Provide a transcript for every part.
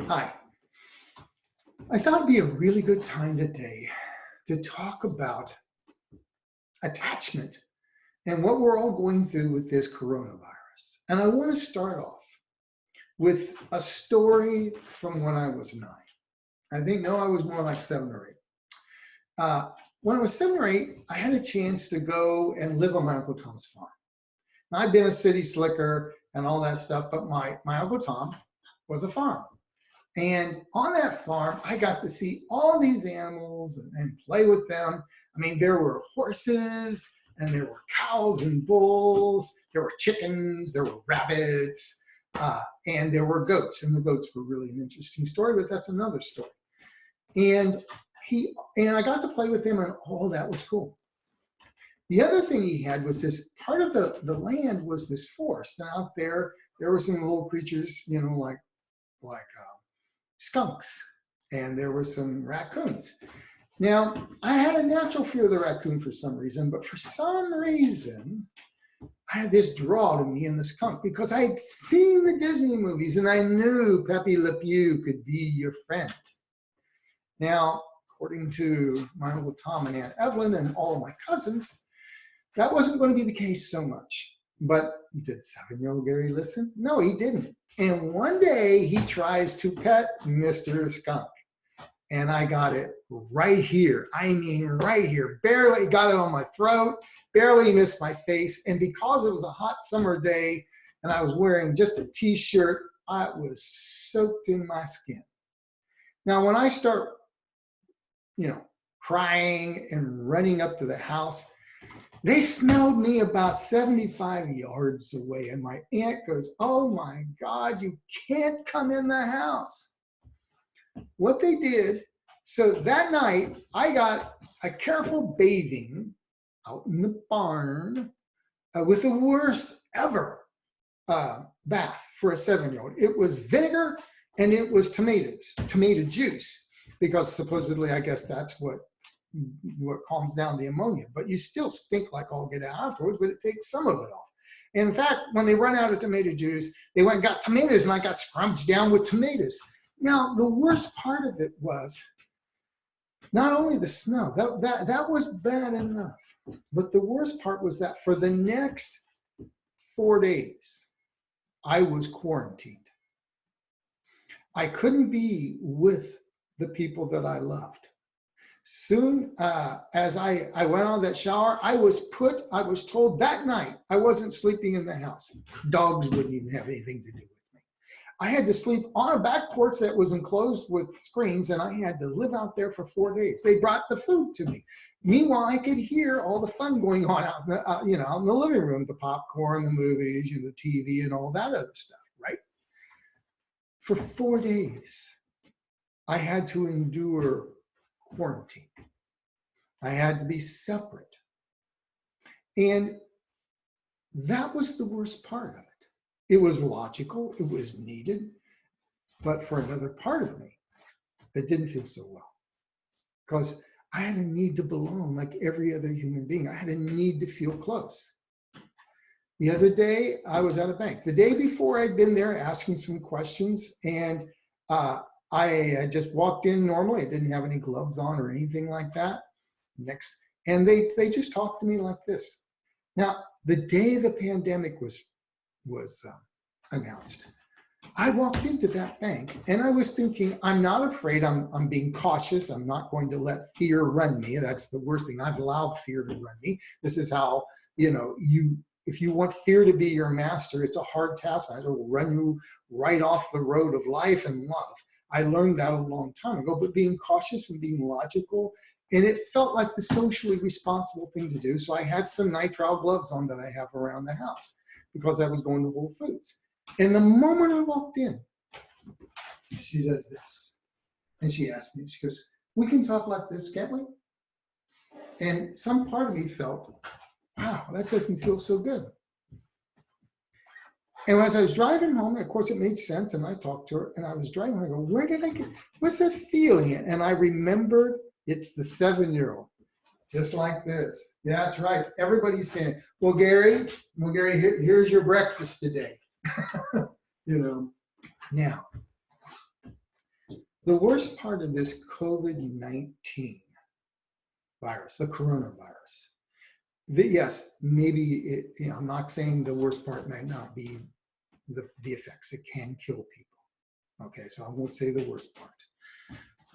Hi. I thought it'd be a really good time today to talk about attachment and what we're all going through with this coronavirus. And I want to start off with a story from when I was 9. No, I was more like 7 or 8. When I was 7 or 8, I had a chance to go and live on my Uncle Tom's farm. Now, I'd been a city slicker and all that stuff, but my Uncle Tom was a farm. And on that farm, I got to see all these animals and play with them. I mean, there were horses and there were cows and bulls. There were chickens, there were rabbits, and there were goats. And the goats were really an interesting story, but that's another story. And I got to play with him, and all that was cool. The other thing he had was this part of the land was this forest. And out there were some little creatures, like skunks, and there were some raccoons. Now, I had a natural fear of the raccoon for some reason, but for some reason, I had this draw to me in the skunk because I had seen the Disney movies and I knew Pepe Le Pew could be your friend. Now, according to my Uncle Tom and Aunt Evelyn and all of my cousins, that wasn't going to be the case so much. But did 7-year-old Gary listen? No, he didn't. And one day he tries to pet Mr. Skunk. And I got it right here. I mean, right here. Barely got it on my throat, barely missed my face. And because it was a hot summer day and I was wearing just a t-shirt, I was soaked in my skin. Now, when I start, crying and running up to the house, they smelled me about 75 yards away. And my aunt goes, "Oh my God, you can't come in the house." What they did, so that night I got a careful bathing out in the barn with the worst ever bath for a 7-year-old. It was vinegar and it was tomato juice, because supposedly, I guess that's what calms down the ammonia, but you still stink like all get out afterwards, but it takes some of it off. And in fact, when they run out of tomato juice, they went and got tomatoes, and I got scrunched down with tomatoes. Now, the worst part of it was not only the smell, that was bad enough, but the worst part was that for the next 4 days, I was quarantined. I couldn't be with the people that I loved. Soon as I went on that shower, I was told that night I wasn't sleeping in the house. Dogs wouldn't even have anything to do with me. I had to sleep on a back porch that was enclosed with screens, and I had to live out there for 4 days. They brought the food to me. Meanwhile, I could hear all the fun going on out in the living room, the popcorn, the movies, the TV, and all that other stuff, right? For 4 days, I had to endure quarantine. I had to be separate. And that was the worst part of it. It was logical, it was needed, but for another part of me, that didn't feel so well. Because I had a need to belong like every other human being. I had a need to feel close. The other day, I was at a bank. The day before, I'd been there asking some questions, and I just walked in normally. I didn't have any gloves on or anything like that. And they just talked to me like this. Now, the day the pandemic was announced, I walked into that bank and I was thinking, I'm not afraid. I'm being cautious. I'm not going to let fear run me. That's the worst thing. I've allowed fear to run me. This is how, if you want fear to be your master, it's a hard task. It will run you right off the road of life and love. I learned that a long time ago, but being cautious and being logical, and it felt like the socially responsible thing to do. So I had some nitrile gloves on that I have around the house because I was going to Whole Foods. And the moment I walked in, she does this. And she asked me, she goes, "We can talk like this, can't we?" And some part of me felt, wow, that doesn't feel so good. And as I was driving home, of course, it made sense, and I talked to her, and I was driving, I go, where did I get, what's that feeling? And I remembered it's the 7-year-old, just like this. Yeah, that's right. Everybody's saying, well, Gary, here's your breakfast today. Now, The worst part of this COVID-19 virus, the coronavirus, yes, maybe I'm not saying the worst part might not be the effects. It can kill people. Okay, so I won't say the worst part.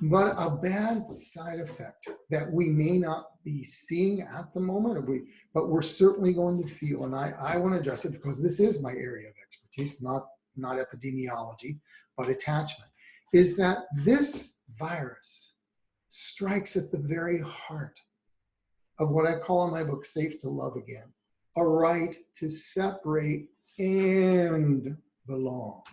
But a bad side effect that we may not be seeing at the moment, but we're certainly going to feel, and I want to address it because this is my area of expertise, not epidemiology, but attachment, is that this virus strikes at the very heart of what I call in my book, Safe to Love Again, a right to separate and belong.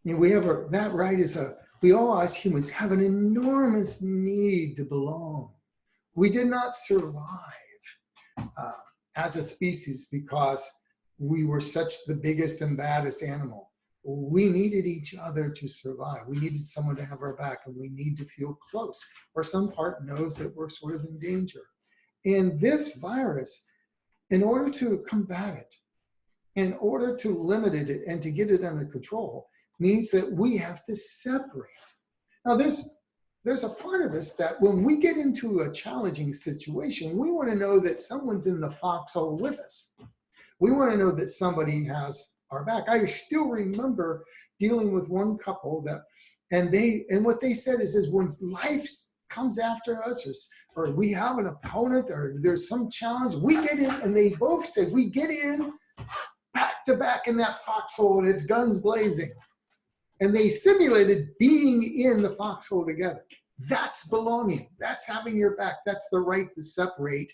You know, that right is we all as humans have an enormous need to belong. We did not survive as a species because we were such the biggest and baddest animal. We needed each other to survive. We needed someone to have our back, and we need to feel close, or some part knows that we're sort of in danger. And this virus, in order to combat it, in order to limit it and to get it under control, means that we have to separate. Now, there's a part of us that when we get into a challenging situation, we want to know that someone's in the foxhole with us. We want to know that somebody has our back. I still remember dealing with one couple and what they said is when life comes after us, or we have an opponent, or there's some challenge, we get in, and they both said, we get in back to back in that foxhole and it's guns blazing. And they simulated being in the foxhole together. That's belonging. That's having your back. That's the right to separate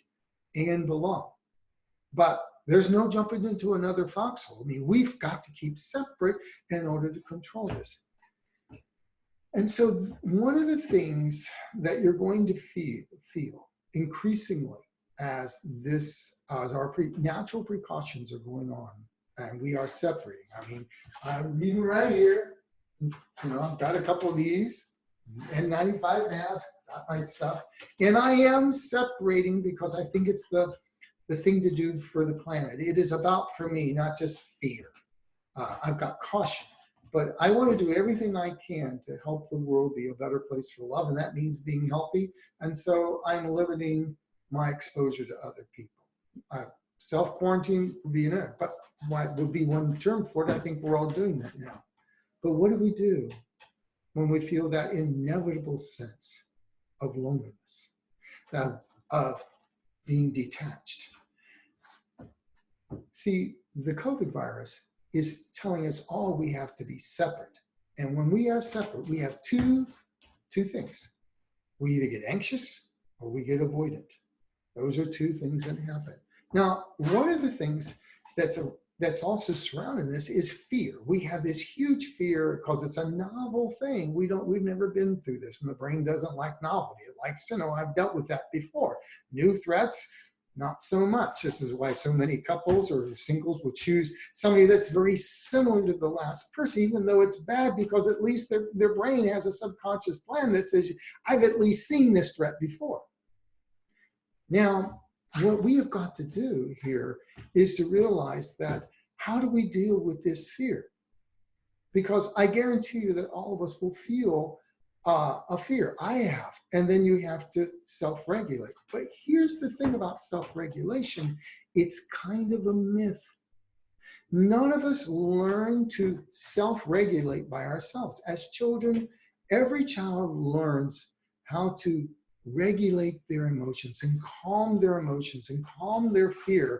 and belong. But there's no jumping into another foxhole. I mean, we've got to keep separate in order to control this. And so one of the things that you're going to feel increasingly as our natural precautions are going on, and we are separating. I mean, I'm even right here. I've got a couple of these, N95 mask, got my stuff. And I am separating because I think it's the thing to do for the planet. It is about, for me, not just fear. I've got caution, but I want to do everything I can to help the world be a better place for love, and that means being healthy. And so I'm limiting my exposure to other people. Self-quarantine would be but what would be one term for it? I think we're all doing that now. But what do we do when we feel that inevitable sense of loneliness, of being detached? See, the COVID virus is telling us all we have to be separate. And when we are separate, we have two things. We either get anxious or we get avoidant. Those are two things that happen. Now, one of the things that's also surrounding this is fear. We have this huge fear because it's a novel thing. We've never been through this, and the brain doesn't like novelty. It likes to know, I've dealt with that before. New threats, not so much. This is why so many couples or singles will choose somebody that's very similar to the last person, even though it's bad, because at least their brain has a subconscious plan that says, I've at least seen this threat before. Now, what we have got to do here is to realize that how do we deal with this fear? Because I guarantee you that all of us will feel a fear. I have, and then you have to self-regulate. But here's the thing about self-regulation. It's kind of a myth. None of us learn to self-regulate by ourselves. As children, every child learns how to regulate their emotions and calm their emotions and calm their fear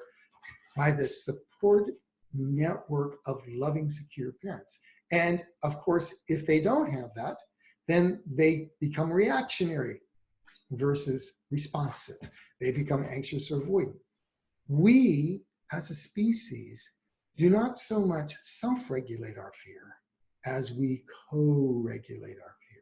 by the support network of loving, secure parents. And of course, if they don't have that, then they become reactionary versus responsive. They become anxious or avoidant. We, as a species, do not so much self-regulate our fear as we co-regulate our fear.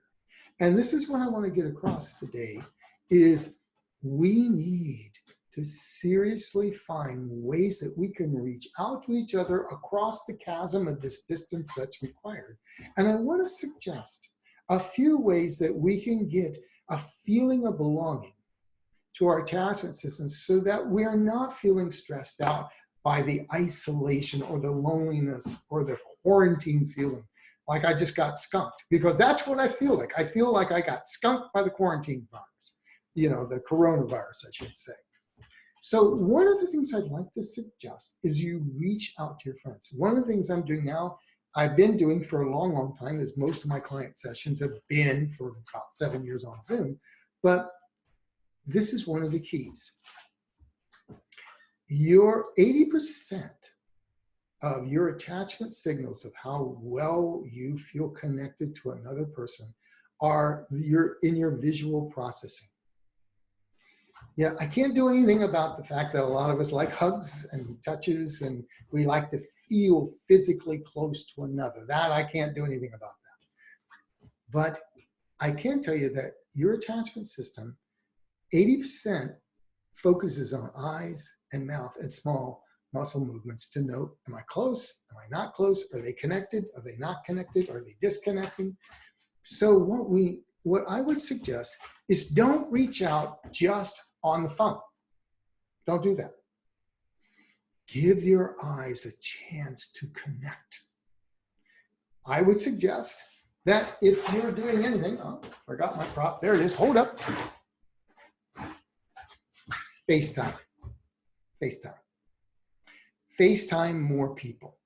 And this is what I want to get across today, is we need to seriously find ways that we can reach out to each other across the chasm of this distance that's required. And I want to suggest a few ways that we can get a feeling of belonging to our attachment systems so that we are not feeling stressed out by the isolation or the loneliness or the quarantine feeling like I just got skunked, because that's what I feel like. I feel like I got skunked by the quarantine virus, the coronavirus, I should say. So one of the things I'd like to suggest is you reach out to your friends. One of the things I'm doing now, I've been doing for a long, long time, is most of my client sessions have been for about 7 years on Zoom. But this is one of the keys. Your 80% of your attachment signals of how well you feel connected to another person are in your visual processing. Yeah, I can't do anything about the fact that a lot of us like hugs and touches, and we like to feel physically close to another. That I can't do anything about that. But I can tell you that your attachment system, 80% focuses on eyes and mouth and small muscle movements to note, am I close? Am I not close? Are they connected? Are they not connected? Are they disconnecting? So what I would suggest is don't reach out just on the phone. Don't do that. Give your eyes a chance to connect. I would suggest that if you're doing anything, oh, forgot my prop, there it is, hold up. FaceTime. FaceTime. FaceTime more people.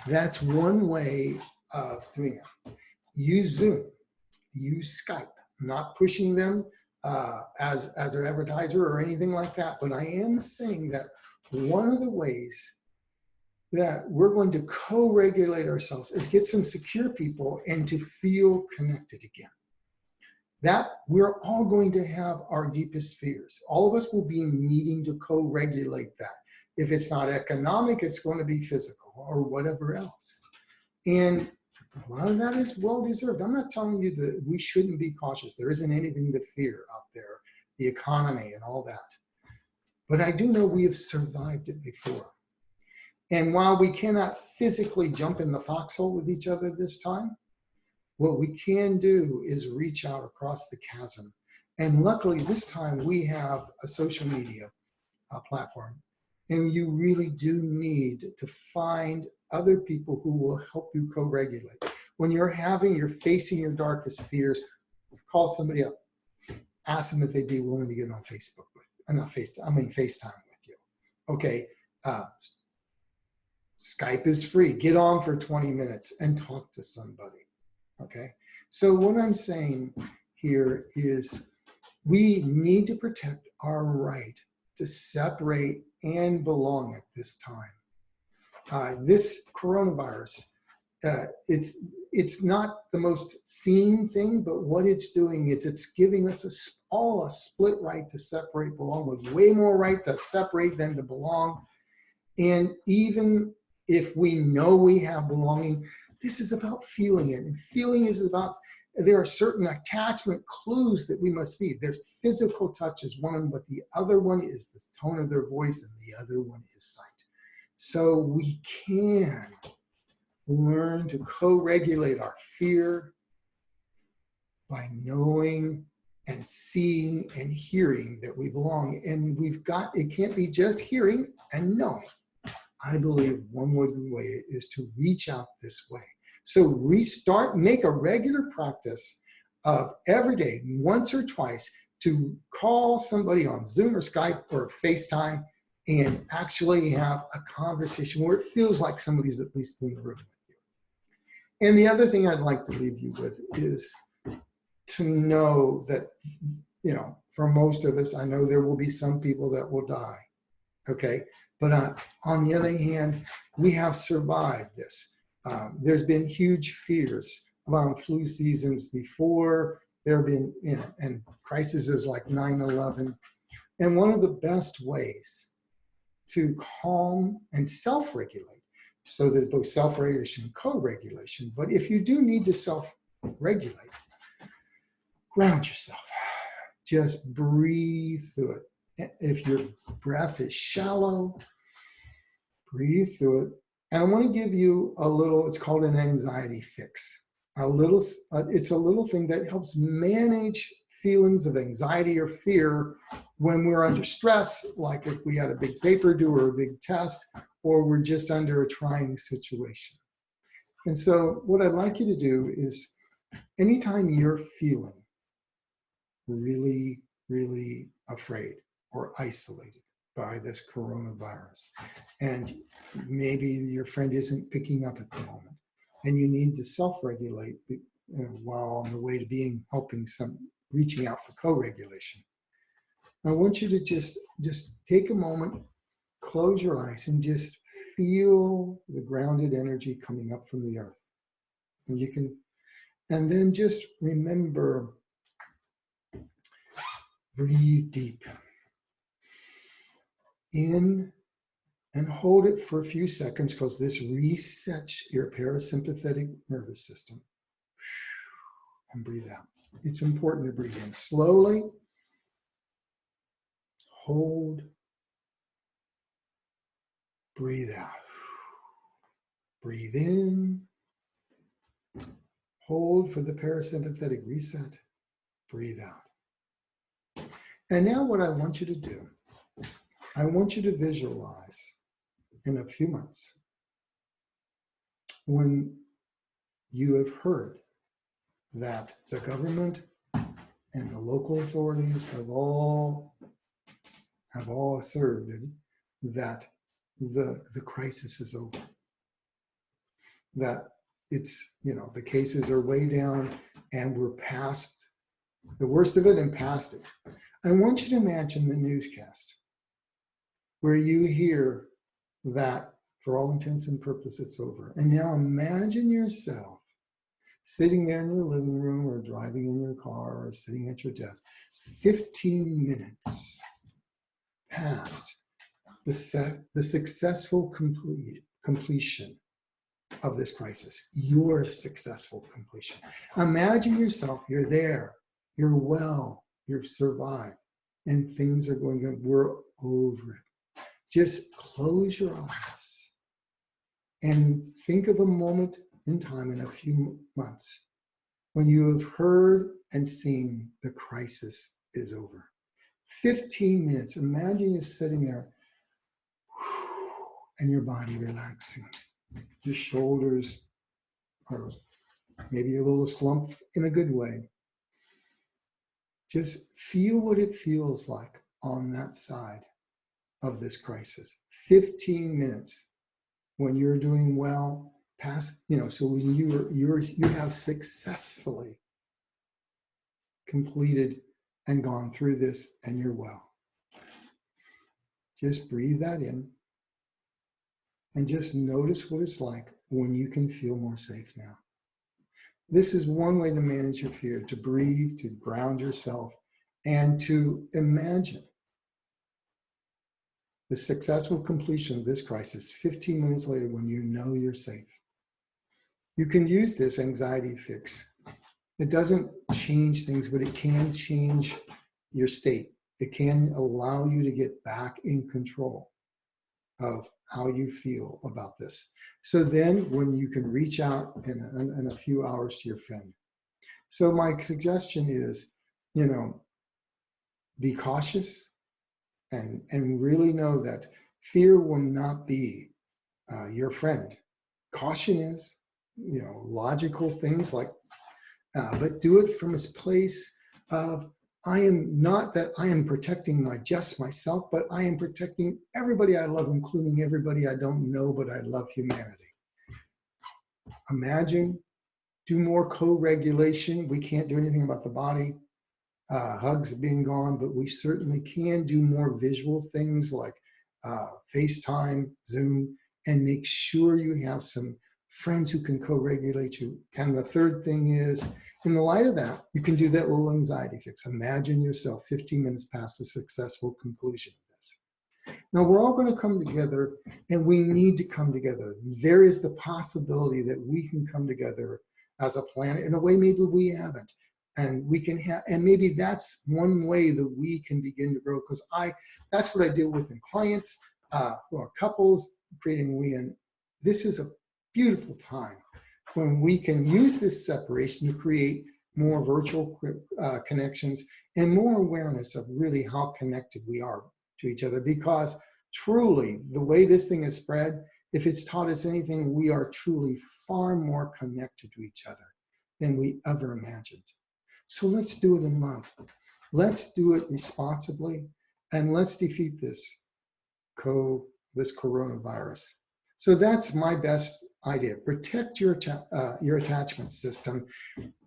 That's one way of doing it. Use Zoom. Use Skype. I'm not pushing them as an advertiser or anything like that, but I am saying that one of the ways that we're going to co-regulate ourselves is get some secure people and to feel connected again. That we're all going to have our deepest fears. All of us will be needing to co-regulate that. If it's not economic, it's going to be physical or whatever else. And a lot of that is well-deserved. I'm not telling you that we shouldn't be cautious. There isn't anything to fear out there, the economy and all that. But I do know we have survived it before. And while we cannot physically jump in the foxhole with each other this time, what we can do is reach out across the chasm. And luckily this time we have a social media platform. And you really do need to find other people who will help you co-regulate. When you're facing your darkest fears, call somebody up. Ask them if they'd be willing to get on Facebook FaceTime with you. Okay, Skype is free. Get on for 20 minutes and talk to somebody. Okay, so what I'm saying here is we need to protect our right to separate and belong at this time. This coronavirus, it's not the most seen thing, but what it's doing is it's giving us all a split right to separate, belong, with way more right to separate than to belong. And even if we know we have belonging, this is about feeling it. And feeling is about, there are certain attachment clues that we must be. There's physical touch is one, but the other one is the tone of their voice, and the other one is sight. So we can learn to co-regulate our fear by knowing and seeing and hearing that we belong. And it can't be just hearing and knowing. I believe one way is to reach out this way. So make a regular practice of every day, once or twice, to call somebody on Zoom or Skype or FaceTime and actually have a conversation where it feels like somebody's at least in the room with you. And the other thing I'd like to leave you with is to know that, for most of us, I know there will be some people that will die, okay? But on the other hand, we have survived this. There's been huge fears around flu seasons before. There have been, and crises like 9/11. And one of the best ways to calm and self-regulate, so there's both self-regulation and co-regulation, but if you do need to self-regulate, ground yourself. Just breathe through it. If your breath is shallow, breathe through it. And I want to give you it's called an anxiety fix. It's a little thing that helps manage feelings of anxiety or fear when we're under stress, like if we had a big paper due or a big test, or we're just under a trying situation. And so what I'd like you to do is anytime you're feeling really, really afraid or isolated by this coronavirus, and maybe your friend isn't picking up at the moment, and you need to self-regulate while on the way to reaching out for co-regulation. I want you to just take a moment, close your eyes, and just feel the grounded energy coming up from the earth. And then just remember, breathe deep in and hold it for a few seconds, because this resets your parasympathetic nervous system. And breathe out. It's important to breathe in slowly, hold, breathe out. Breathe in, hold for the parasympathetic reset, breathe out. And now what I want you to do, I want you to visualize in a few months when you have heard that the government and the local authorities have all asserted that the crisis is over, that it's, the cases are way down and we're past the worst of it and past it. I want you to imagine the newscast where you hear that for all intents and purposes it's over. And now imagine yourself sitting there in your living room or driving in your car or sitting at your desk, 15 minutes past the successful completion of this crisis, your successful completion. Imagine yourself, you're there, you're well, you've survived, and things are going good. We're over it. Just close your eyes and think of a moment in time in a few months when you have heard and seen the crisis is over. 15 minutes, imagine you're sitting there and your body relaxing. Your shoulders are maybe a little slumped in a good way. Just feel what it feels like on that side of this crisis. 15 minutes when you're doing well, so when you have successfully completed and gone through this and you're well. Just breathe that in and just notice what it's like when you can feel more safe now. This is one way to manage your fear, to breathe, to ground yourself, and to imagine the successful completion of this crisis 15 minutes later when you know you're safe. You can use this anxiety fix. It doesn't change things, but it can change your state. It can allow you to get back in control of how you feel about this. So then when you can reach out in a few hours to your friend. So my suggestion is, be cautious and really know that fear will not be your friend. Caution is, logical things like, but do it from a place of, I am protecting myself, but I am protecting everybody I love, including everybody I don't know, but I love humanity. Imagine, do more co-regulation. We can't do anything about the body, hugs being gone, but we certainly can do more visual things like FaceTime, Zoom, and make sure you have some friends who can co-regulate you. And the third thing is, in the light of that, you can do that little anxiety fix. Imagine yourself 15 minutes past the successful conclusion of this. Now, we're all going to come together, and we need to come together. There is the possibility that we can come together as a planet in a way maybe we haven't. And we can and maybe that's one way that we can begin to grow, because that's what I deal with in clients who are couples creating and this is a beautiful time when we can use this separation to create more virtual connections and more awareness of really how connected we are to each other. Because truly, the way this thing is spread, if it's taught us anything, we are truly far more connected to each other than we ever imagined. So let's do it in love. Let's do it responsibly, and let's defeat this coronavirus. So that's my best idea. Protect your attachment system.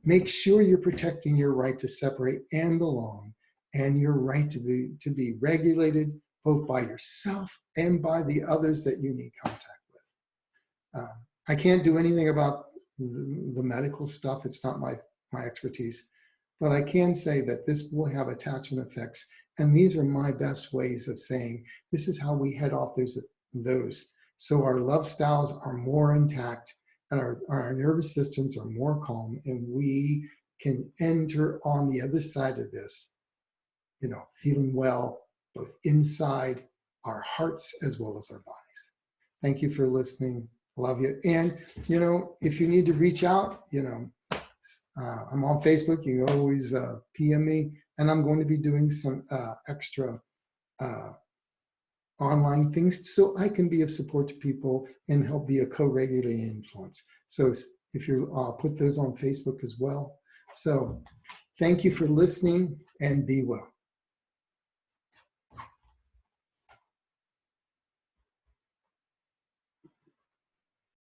Make sure you're protecting your right to separate and belong, and your right to be regulated both by yourself and by the others that you need contact with. I can't do anything about the medical stuff. It's not my expertise. But I can say that this will have attachment effects. And these are my best ways of saying, this is how we head off those. So our love styles are more intact, and our nervous systems are more calm, and we can enter on the other side of this, feeling well, both inside our hearts as well as our bodies. Thank you for listening. Love you. And, if you need to reach out, I'm on Facebook. You can always PM me, and I'm going to be doing some extra online things so I can be of support to people and help be a co-regulating influence. So if you put those on Facebook as well. So thank you for listening, and be well.